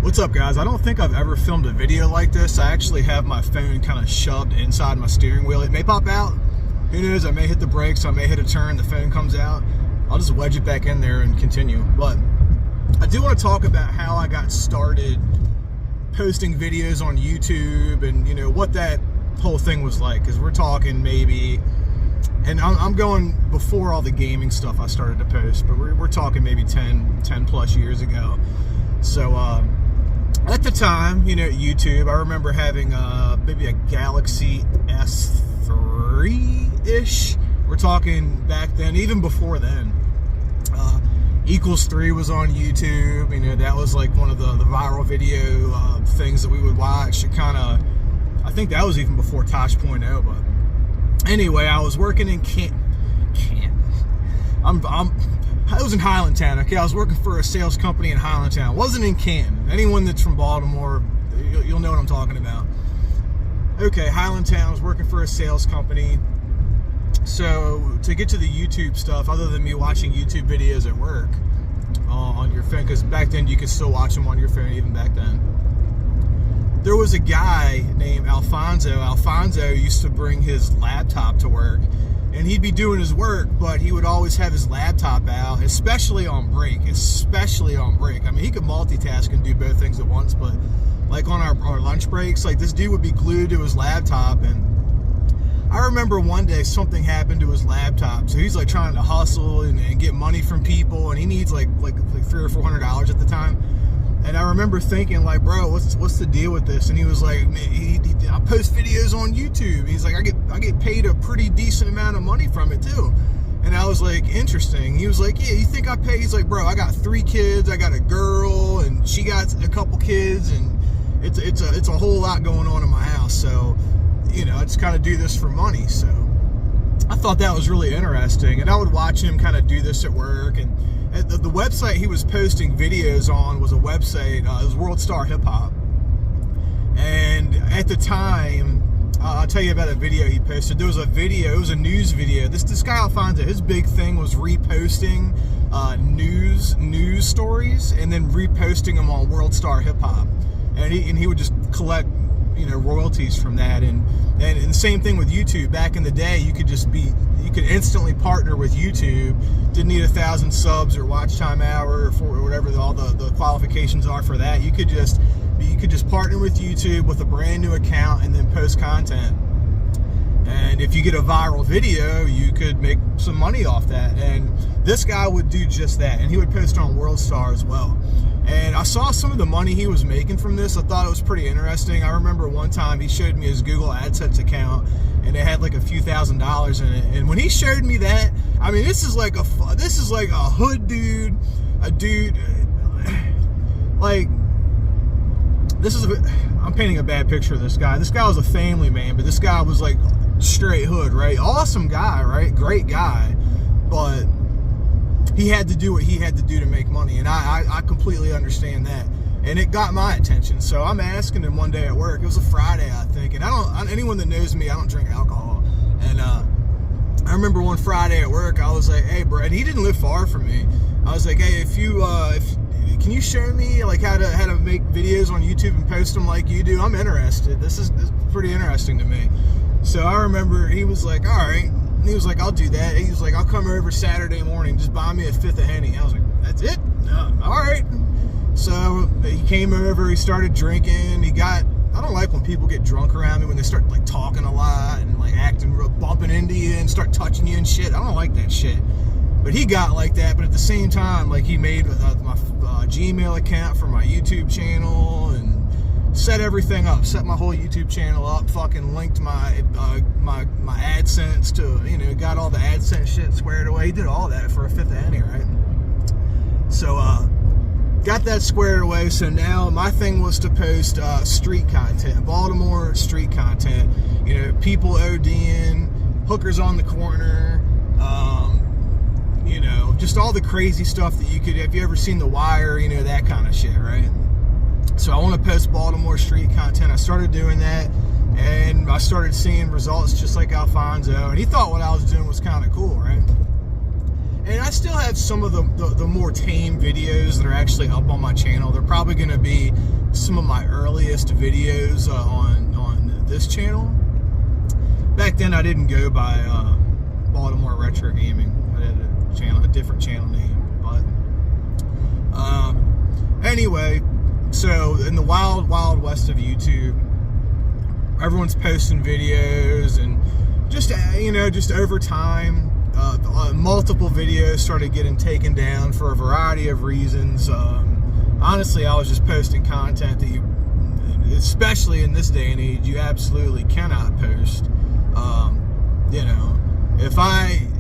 What's up, guys? I don't think I've ever filmed a video like this. I actually have my phone kind of shoved inside my steering wheel. It may pop out. Who knows? I may hit the brakes. I may hit a turn. The phone comes out. I'll just wedge it back in there and continue. But I do want to talk about how I got started posting videos on YouTube and, you know, what that whole thing was like. Because we're talking maybe, and I'm going before all the gaming stuff I started to post, but we're talking maybe 10 plus years ago. So, at the time, you know, YouTube, I remember having maybe a Galaxy S3-ish. We're talking back then, even before then. Equals 3 was on YouTube. You know, that was like one of the viral video things that we would watch. It kind of, I think that was even before Tosh.0. But anyway, I was working in I was in Highlandtown, okay? I was working for a sales company in Highlandtown. It wasn't in Canton. Anyone that's from Baltimore, you'll know what I'm talking about. Okay, Highlandtown, I was working for a sales company. So, to get to the YouTube stuff, other than me watching YouTube videos at work on your phone, because back then you could still watch them on your phone, even back then. There was a guy named Alfonso. Alfonso used to bring his laptop to work. And he'd be doing his work, but he would always have his laptop out, especially on break. I mean, he could multitask and do both things at once, but like on our lunch breaks, like this dude would be glued to his laptop. And I remember one day something happened to his laptop. So he's like trying to hustle and get money from people, and he needs like $300 or $400 at the time. And I remember thinking, like, bro, what's the deal with this? And he was like, I post videos on YouTube. He's like, I get paid a pretty decent amount of money from it too. And I was like, interesting. He was like, yeah, you think I pay? He's like, bro, I got 3 kids. I got a girl, and she got a couple kids, and it's a whole lot going on in my house. So, you know, I just kind of do this for money. So I thought that was really interesting, and I would watch him kind of do this at work. And the website he was posting videos on was a website, it was World Star Hip Hop. And at the time, I'll tell you about a video he posted. There was a video, it was a news video. This guy Alfonso, his big thing was reposting news stories and then reposting them on World Star Hip Hop. And he would just collect, you know, royalties from that. And the same thing with YouTube. Back in the day, you could instantly partner with YouTube. Didn't need 1,000 subs or watch time hour or whatever all the qualifications are for that. You could just partner with YouTube with a brand new account and then post content. And if you get a viral video, you could make some money off that. And this guy would do just that. And he would post on World Star as well. And I saw some of the money he was making from this. I thought it was pretty interesting. I remember one time he showed me his Google AdSense account, and it had like a few $1,000s in it. And when he showed me that, I mean, this is like a hood dude, like I'm painting a bad picture of this guy. This guy was a family man, but this guy was like straight hood, right? Awesome guy, right? Great guy, but he had to do what he had to do to make money, and I completely understand that. And it got my attention, so I'm asking him one day at work. It was a Friday, I think, and anyone that knows me, I don't drink alcohol. And I remember one Friday at work, I was like, hey, bro, and he didn't live far from me. I was like, hey, can you show me like how to make videos on YouTube and post them like you do? I'm interested. This is pretty interesting to me. So I remember he was like, all right. He was like, I'll do that. He was like, I'll come over Saturday morning, just buy me a 5th of Henny. I was like, that's it? All right. So he came over, he started drinking. I don't like when people get drunk around me, when they start like talking a lot and like acting real, bumping into you and start touching you and shit. I don't like that shit. But he got like that, but at the same time, like he made my Gmail account for my YouTube channel and set everything up, set my whole YouTube channel up, fucking linked my AdSense to, you know, got all the AdSense shit squared away. He did all that for a 5th of Henny, right? So, got that squared away. So now my thing was to post street content, Baltimore street content. You know, people ODing, hookers on the corner, you know, just all the crazy stuff that you could, if you ever seen The Wire, you know, that kind of shit, right? So I want to post Baltimore street content. I started doing that, and I started seeing results just like Alfonso, and he thought what I was doing was kind of cool, right? And I still have some of the more tame videos that are actually up on my channel. They're probably going to be some of my earliest videos on this channel. Back then, I didn't go by Baltimore Retro Gaming. I had a different channel name. But anyway, so in the wild west of YouTube, everyone's posting videos, and just over time, multiple videos started getting taken down for a variety of reasons. Honestly, I was just posting content that you, especially in this day and age, you absolutely cannot post.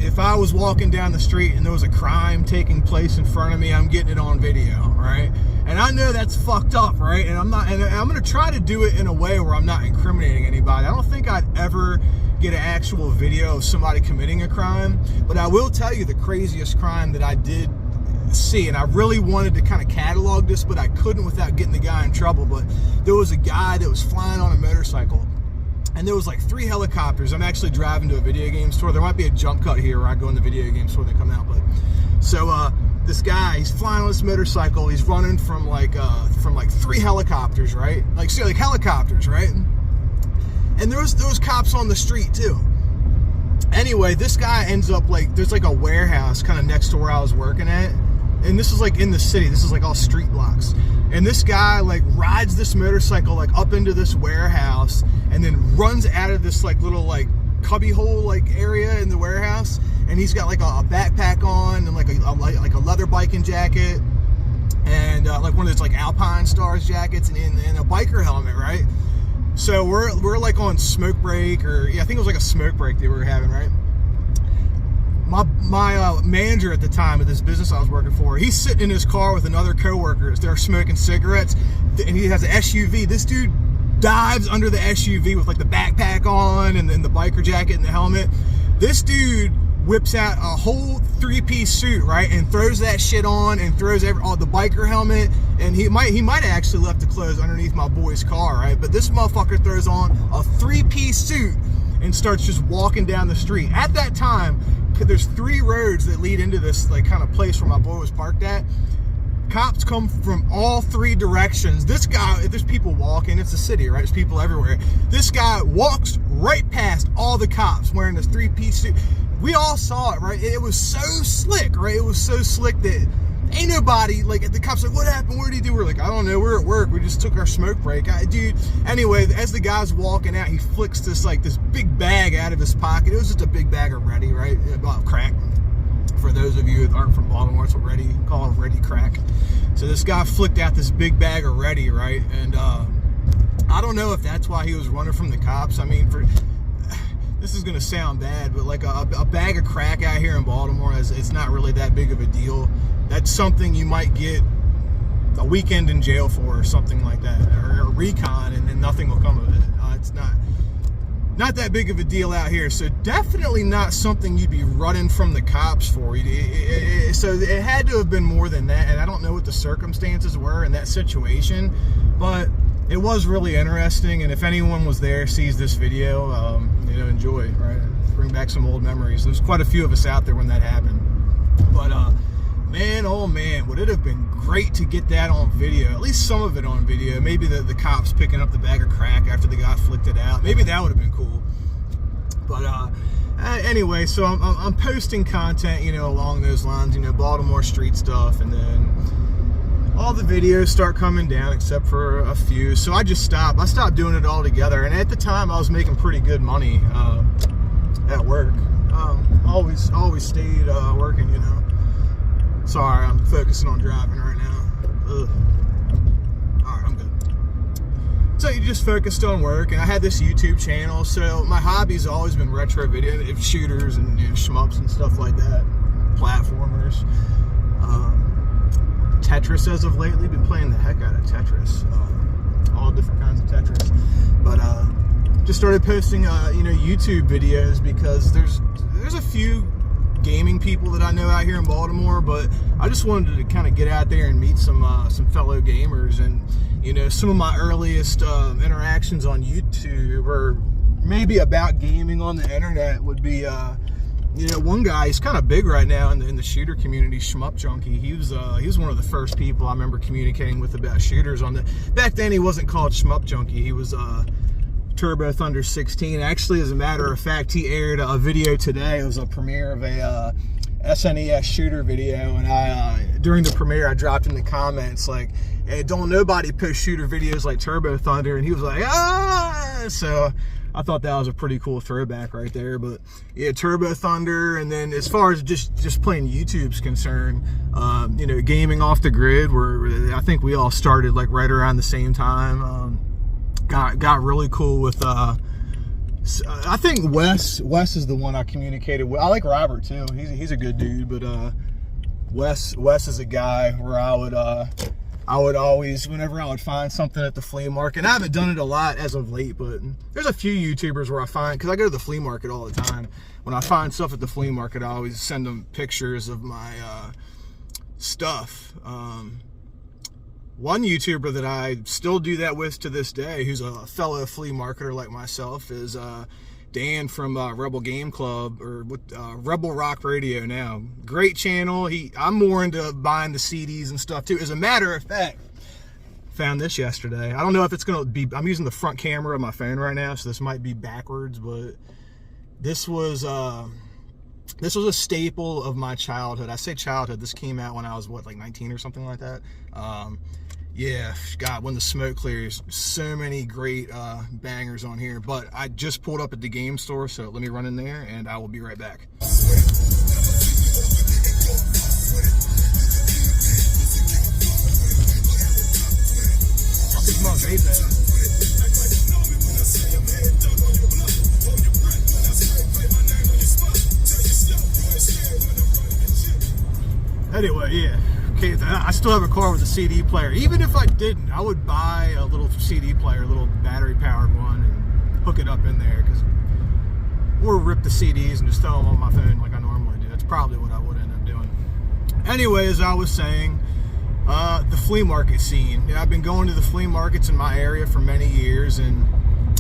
If I was walking down the street and there was a crime taking place in front of me, I'm getting it on video, right? And I know that's fucked up, right? And I'm going to try to do it in a way where I'm not incriminating anybody. I don't think I'd ever get an actual video of somebody committing a crime, but I will tell you the craziest crime that I did see, and I really wanted to kind of catalog this, but I couldn't without getting the guy in trouble. But there was a guy that was flying on a motorcycle, and there was like 3 helicopters. I'm actually driving to a video game store. There might be a jump cut here where I go in the video game store and they come out. But so this guy, he's flying on this motorcycle. He's running from like 3 helicopters, right? Like helicopters, right? And there was cops on the street too. Anyway, this guy ends up there's like a warehouse kind of next to where I was working at. And this is like in the city. This is like all street blocks. And this guy rides this motorcycle up into this warehouse and then runs out of this little cubby hole area in the warehouse. And he's got a backpack on and a leather biking jacket and one of those Alpine Stars jackets and a biker helmet, right? So we're on smoke break, or I think it was a smoke break that we were having, right? My manager at the time of this business I was working for, he's sitting in his car with another coworkers. They're smoking cigarettes, and he has an SUV. This dude dives under the SUV with the backpack on and then the biker jacket and the helmet. This dude whips out a whole 3-piece suit, right, and throws that shit on and throws the biker helmet, and he might have actually left the clothes underneath my boy's car, right? But this motherfucker throws on a 3-piece suit and starts just walking down the street. At that time, there's 3 roads that lead into this kind of place where my boy was parked at. Cops come from all 3 directions. This guy, there's people walking. It's a city, right? There's people everywhere. This guy walks right past all the cops wearing this 3-piece suit. We all saw it, right? It was so slick, right? It was so slick that ain't nobody, the cops what happened? What did he do? We're I don't know. We're at work. We just took our smoke break. Dude, anyway, as the guy's walking out, he flicks this big bag out of his pocket. It was just a big bag of Ready, right? About crack. For those of you that aren't from Baltimore, it's what Ready, call it Ready crack. So this guy flicked out this big bag of Ready, right? And I don't know if that's why he was running from the cops. I mean, this is gonna sound bad, but a bag of crack out here in Baltimore, it's not really that big of a deal. That's something you might get a weekend in jail for, or something like that, or a recon, and then nothing will come of it. It's not that big of a deal out here, so definitely not something you'd be running from the cops for. So it had to have been more than that, and I don't know what the circumstances were in that situation, but it was really interesting. And if anyone was there, sees this video, enjoy, right? Bring back some old memories. There's quite a few of us out there when that happened. But man, oh man, would it have been great to get that on video, at least some of it on video. Maybe the cops picking up the bag of crack after the guy flicked it out. Maybe that would have been cool. But anyway, so I'm posting content, along those lines, Baltimore street stuff, and then all the videos start coming down except for a few. So I just stopped. I stopped doing it altogether. And at the time, I was making pretty good money at work. Always stayed working, Sorry, I'm focusing on driving right now. Ugh. Alright, I'm good. So you just focused on work, and I had this YouTube channel, so my hobby's always been retro video, shooters and shmups and stuff like that. Platformers. Tetris as of lately, been playing the heck out of Tetris. All different kinds of Tetris. But just started posting YouTube videos because there's a few gaming people that I know out here in Baltimore, but I just wanted to kind of get out there and meet some fellow gamers. And some of my earliest interactions on YouTube, or maybe about gaming on the internet, would be one guy, he's kind of big right now in the shooter community, Shmup Junkie. He was one of the first people I remember communicating with about shooters back then. He wasn't called Shmup Junkie. He was Turbo Thunder 16. Actually, as a matter of fact, he aired a video today. It was a premiere of a SNES shooter video, and during the premiere I dropped in the comments like, hey, don't nobody post shooter videos like Turbo Thunder, and he was like, ah. So I thought that was a pretty cool throwback right there. But yeah, Turbo Thunder. And then as far as just playing YouTube's concerned, gaming off the grid, where I think we all started like right around the same time. Got really cool with I think Wes is the one I communicated with. I like Robert too. He's a good dude, but Wes is a guy where I would always, whenever I would find something at the flea market, and I haven't done it a lot as of late, but there's a few YouTubers where I find, because I go to the flea market all the time, when I find stuff at the flea market, I always send them pictures of my stuff. One YouTuber that I still do that with to this day, who's a fellow flea marketer like myself, is Dan from Rebel Game Club, or Rebel Rock Radio now. Great channel. I'm more into buying the CDs and stuff too. As a matter of fact, found this yesterday. I don't know if it's gonna be, I'm using the front camera of my phone right now, so this might be backwards, but this was a staple of my childhood. I say childhood, this came out when I was, what, like 19 or something like that. Yeah, God, when the smoke clears, so many great bangers on here. But I just pulled up at the game store, so let me run in there and I will be right back. This mug ain't bad. Anyway, yeah. Okay, I still have a car with a CD player. Even if I didn't, I would buy a little CD player, a little battery-powered one, and hook it up in there, or rip the CDs and just throw them on my phone like I normally do. That's probably what I would end up doing. Anyway, as I was saying, the flea market scene. I've been going to the flea markets in my area for many years, and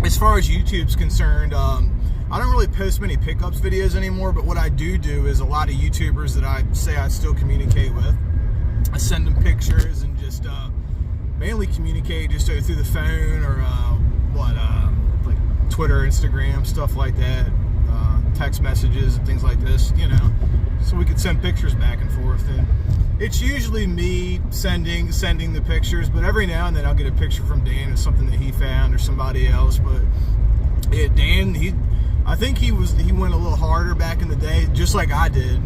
as far as YouTube's concerned, I don't really post many pickups videos anymore, but what I do is a lot of YouTubers that I say I still communicate with, I send them pictures and just mainly communicate just through the phone or like Twitter, Instagram, stuff like that, text messages and things like this, so we could send pictures back and forth. And it's usually me sending the pictures, but every now and then I'll get a picture from Dan of something that he found or somebody else. But yeah, Dan, I think he went a little harder back in the day, just like I did.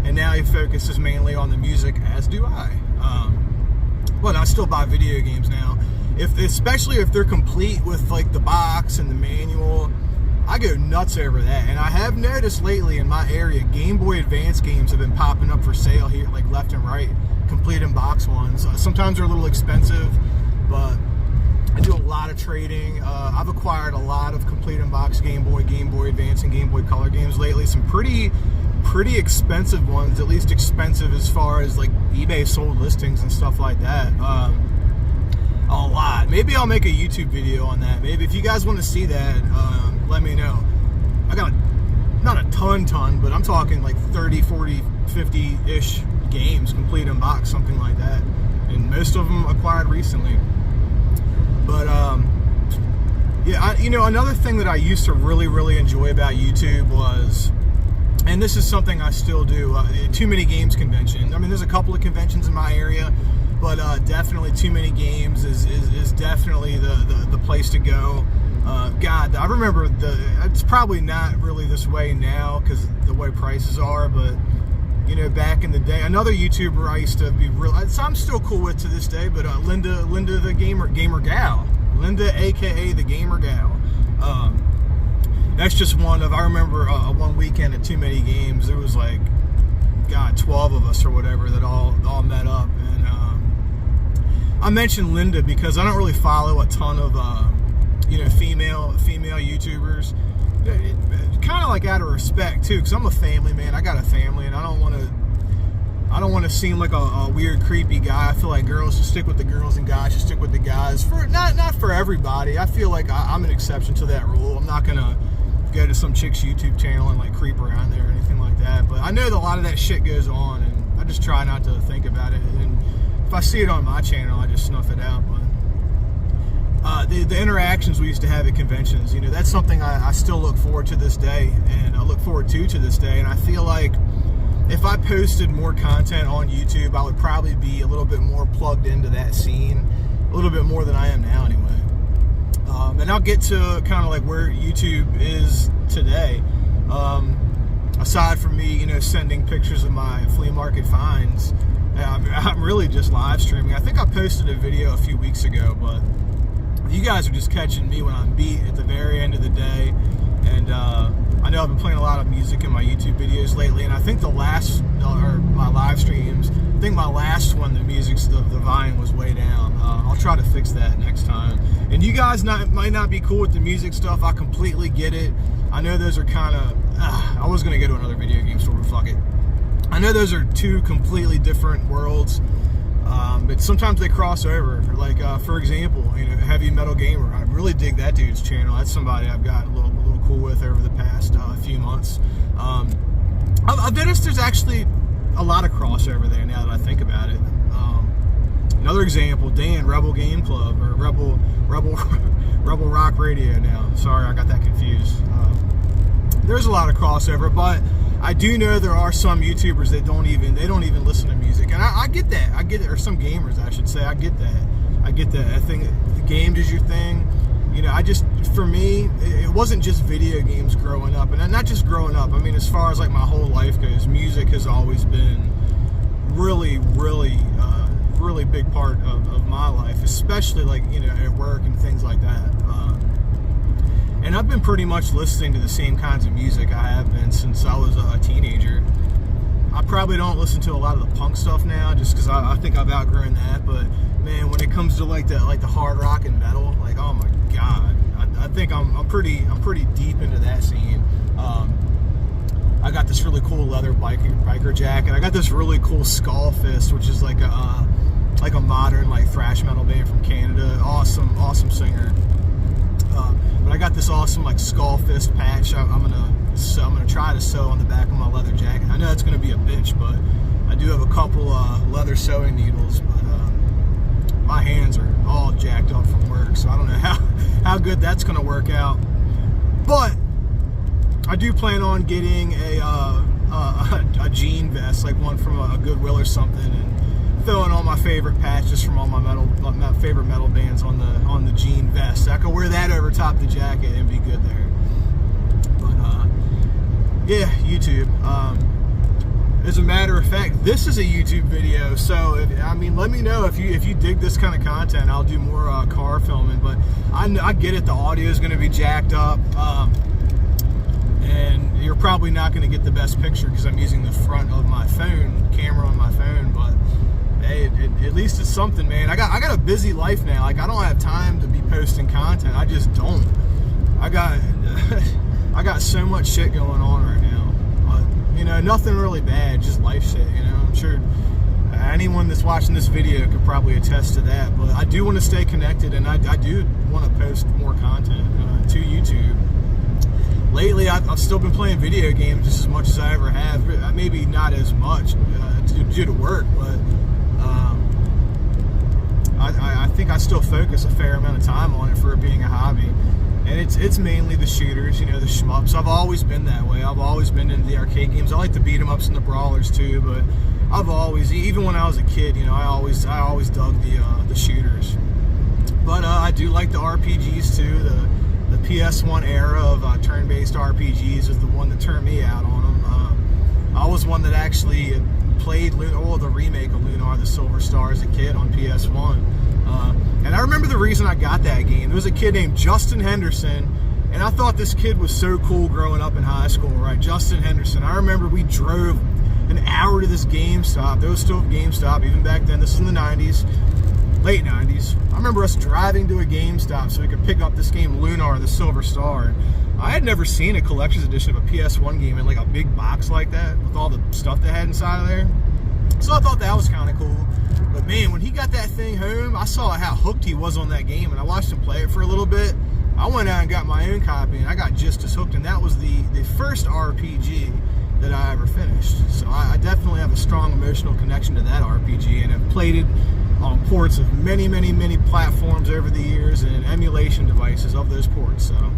And now he focuses mainly on the music, as do I. But I still buy video games now, especially if they're complete with like the box and the manual. I go nuts over that. And I have noticed lately in my area, Game Boy Advance games have been popping up for sale here, like left and right, complete in box ones. Sometimes they're a little expensive, but I do a lot of trading. I've acquired a lot of complete in box Game Boy Advance, and Game Boy Color games lately. Some pretty expensive ones, at least expensive as far as like eBay sold listings and stuff like that. A lot. Maybe I'll make a YouTube video on that. Maybe if you guys want to see that, let me know. I got not a ton, but I'm talking like 30, 40, 50-ish games complete in box, something like that. And most of them acquired recently. But yeah, another thing that I used to really enjoy about YouTube was, and this is something I still do, Too Many Games convention. I mean, there's a couple of conventions in my area, but definitely Too Many Games is definitely the place to go. God, I remember it's probably not really this way now because the way prices are, but back in the day, another YouTuber I used to be I'm still cool with to this day, but Linda the gamer gal, Linda aka the gamer gal. That's just one of, I remember one weekend at Too Many Games, there was like, God, 12 of us or whatever that all met up. And I mentioned Linda because I don't really follow a ton of female YouTubers. Kind of like out of respect too, because I'm a family man. I got a family, and I don't want to seem like a weird, creepy guy. I feel like girls should stick with the girls and guys should stick with the guys. For not for everybody. I feel like I'm an exception to that rule. I'm not gonna go to some chick's YouTube channel and like creep around there or anything like that. But I know that a lot of that shit goes on, and I just try not to think about it. And if I see it on my channel, I just snuff it out. But the interactions we used to have at conventions, you know, that's something I still look forward to this day, and I look forward to this day. And I feel like if I posted more content on YouTube, I would probably be a little bit more plugged into that scene, a little bit more than I am now anyway. And I'll get to kind of like where YouTube is today. Aside from me, you know, sending pictures of my flea market finds, I'm really just live streaming. I think I posted a video a few weeks ago, but you guys are just catching me when I'm beat at the very end of the day. And I know I've been playing a lot of music in my YouTube videos lately, and I think my live streams, I think my last one, the volume was way down. I'll try to fix that next time. And you guys might not be cool with the music stuff. I completely get it. I know those are kind of, I was going to go to another video game store, but fuck it. I know those are two completely different worlds, but sometimes they cross over. Like, for example, you know, Heavy Metal Gamer. I really dig that dude's channel. That's somebody I've got a little cool with over the past few months. I've noticed there's actually a lot of crossover there now that I think about it. Another example, Dan, Rebel Game Club, or Rebel Rock Radio now. Sorry, I got that confused. There's a lot of crossover, but I do know there are some YouTubers that don't even listen to music, and I get that. I get it, or some gamers, I should say. I get that. I think the games is your thing. You know, for me, it wasn't just video games growing up, and not just growing up. I mean, as far as like my whole life goes, music has always been really big part of my life, especially like, you know, at work and things like that. And I've been pretty much listening to the same kinds of music I have been since I was a teenager. I probably don't listen to a lot of the punk stuff now, just because I think I've outgrown that. But man, when it comes to like the hard rock and metal, like, oh my god, I think I'm pretty deep into that scene. I got this really cool leather biker jacket. I got this really cool Skull Fist, which is like a modern like thrash metal band from Canada. Awesome singer. But I got this awesome like Skull Fist patch. I'm gonna try to sew on the back of my leather jacket. I know it's gonna be a bitch, but I do have a couple leather sewing needles. But my hands are all jacked up from work, so I don't know how good that's gonna work out. But I do plan on getting a jean vest, like one from a Goodwill or something, and throwing all my favorite patches from all my favorite metal bands on the jean vest. I could wear that over top the jacket and be good there. But yeah, YouTube. As a matter of fact, this is a YouTube video, so let me know if you dig this kind of content. I'll do more car filming, but I get it. The audio is going to be jacked up. And you're probably not going to get the best picture because I'm using the front of my camera on my phone, but hey, at least it's something, man. I got a busy life now. Like, I don't have time to be posting content. I just don't. I got so much shit going on right now. But, you know, nothing really bad, just life shit, you know. I'm sure anyone that's watching this video could probably attest to that, but I do want to stay connected, and I do want to post more content to YouTube. Lately, I've still been playing video games just as much as I ever have. Maybe not as much due to work, but I think I still focus a fair amount of time on it for it being a hobby. And it's mainly the shooters, you know, the shmups. I've always been that way. I've always been into the arcade games. I like the beat 'em ups and the brawlers too, but I've always, even when I was a kid, you know, I always dug the shooters. But I do like the RPGs too. The PS1 era of turn-based RPGs is the one that turned me out on them. I was one that actually played the remake of Lunar the Silver Star as a kid on PS1. And I remember the reason I got that game. There was a kid named Justin Henderson, and I thought this kid was so cool growing up in high school, right? Justin Henderson. I remember we drove an hour to this GameStop. There was still a GameStop even back then. This is in the 90s. Late 90s. I remember us driving to a GameStop so we could pick up this game, Lunar the Silver Star. I had never seen a collector's edition of a PS1 game in like a big box like that with all the stuff they had inside of there. So I thought that was kind of cool. But man, when he got that thing home, I saw how hooked he was on that game, and I watched him play it for a little bit. I went out and got my own copy, and I got just as hooked, and that was the first RPG that I ever finished. So I definitely have a strong emotional connection to that RPG, and have played it on ports of many platforms over the years, and emulation devices of those ports. So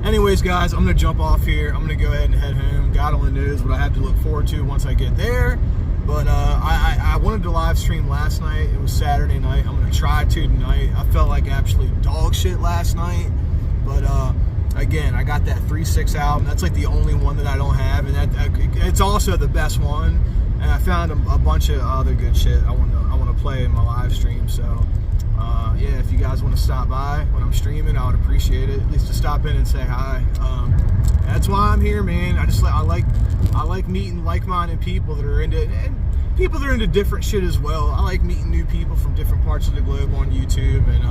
anyways, guys, I'm going to jump off here. I'm going to go ahead and head home. God only knows what I have to look forward to once I get there. But I wanted to live stream last night. It was Saturday night. I'm going to try to tonight. I felt like actually dog shit last night. But again, I got that 3-6 album. That's like the only one that I don't have. And it's also the best one. And I found a bunch of other good shit I want to play in my live stream. So yeah, if you guys want to stop by when I'm streaming, I would appreciate it. At least to stop in and say hi. That's why I'm here, man. I like meeting like-minded people that are into, and people that are into different shit as well. I like meeting new people from different parts of the globe on YouTube, and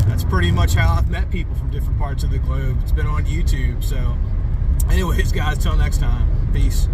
that's pretty much how I've met people from different parts of the globe. It's been on YouTube. So anyways, guys, till next time, peace.